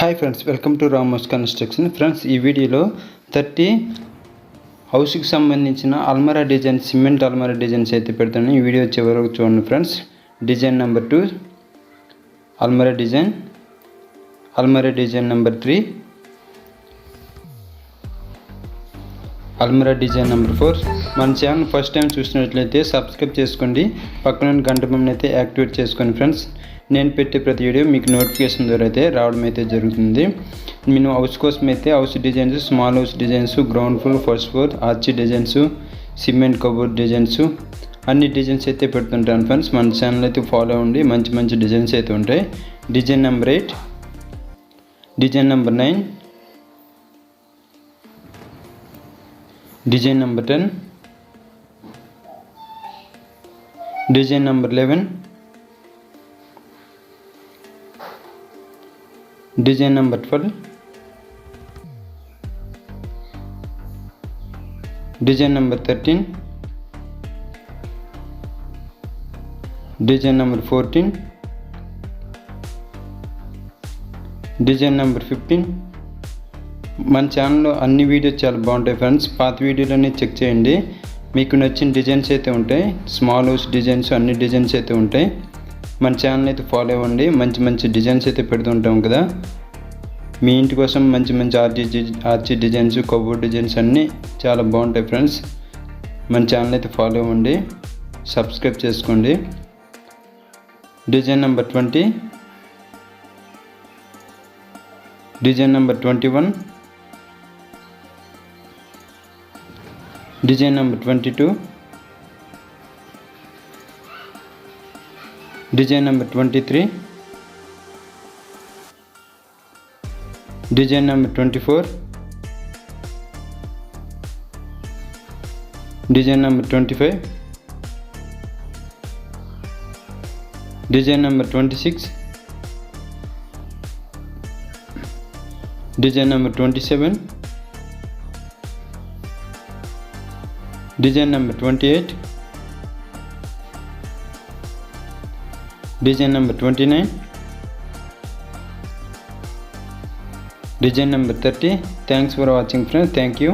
Hi friends, welcome to Ramos construction. Friends, ఈ వీడియోలో 30 హౌస్కి సంబంధించిన అల్మరా డిజైన్, సిమెంట్ అల్మరా డిజైన్స్ అయితే పెడతాను. ఈ వీడియో చివరకు చూడండి ఫ్రెండ్స్. డిజైన్ నెంబర్ 2 అల్మరా డిజైన్ నెంబర్ 3 అల్మరా డిజైన్ నెంబర్ 4. మన ఛానల్ ఫస్ట్ టైం చూసినట్లయితే సబ్స్క్రైబ్ చేసుకోండి, పక్కన గంట బొమ్మను అయితే యాక్టివేట్ చేసుకోండి ఫ్రెండ్స్. నేను పెట్టే ప్రతి వీడియో మీకు నోటిఫికేషన్ ద్వారా అయితే రావడం అయితే జరుగుతుంది. నేను హౌస్ కోసం అయితే house designs, small house designs, ground floor, first floor, arch designs, cement cupboard designs, అన్ని డిజైన్స్ అయితే పెడుతుంటాను ఫ్రెండ్స్. మన ఛానల్ అయితే ఫాలో అవ్వండి, మంచి మంచి డిజైన్స్ అయితే ఉంటాయి. Design number 8, design number 9, design number 10, design number 11, design number 12, design number 13, design number 14, design number 15. మన ఛానల్లో అన్ని వీడియోస్ చాలా బాగుంటాయి ఫ్రెండ్స్. పాత వీడియోలన్నీ చెక్ చేయండి, మీకు నచ్చిన డిజైన్స్ అయితే ఉంటాయి. స్మాల్ హౌస్ డిజైన్స్, అన్ని డిజైన్స్ అయితే ఉంటాయి. మన ఛానల్ అయితే ఫాలో అవ్వండి, మంచి మంచి డిజైన్స్ అయితే పెడుతుంటాం కదా. మీ ఇంటి కోసం మంచి మంచి ఆర్చీ డిజైన్స్, కబోర్డ్ డిజైన్స్ అన్నీ చాలా బాగుంటాయి ఫ్రెండ్స్. మన ఛానల్ అయితే ఫాలో అవ్వండి, సబ్స్క్రైబ్ చేసుకోండి. Design number 20, design number 21, design number 22, design number 23, design number 24, design number 25, design number 26, design number 27, design number 28, design number 29, design number 30. Thanks for watching friends. Thank you.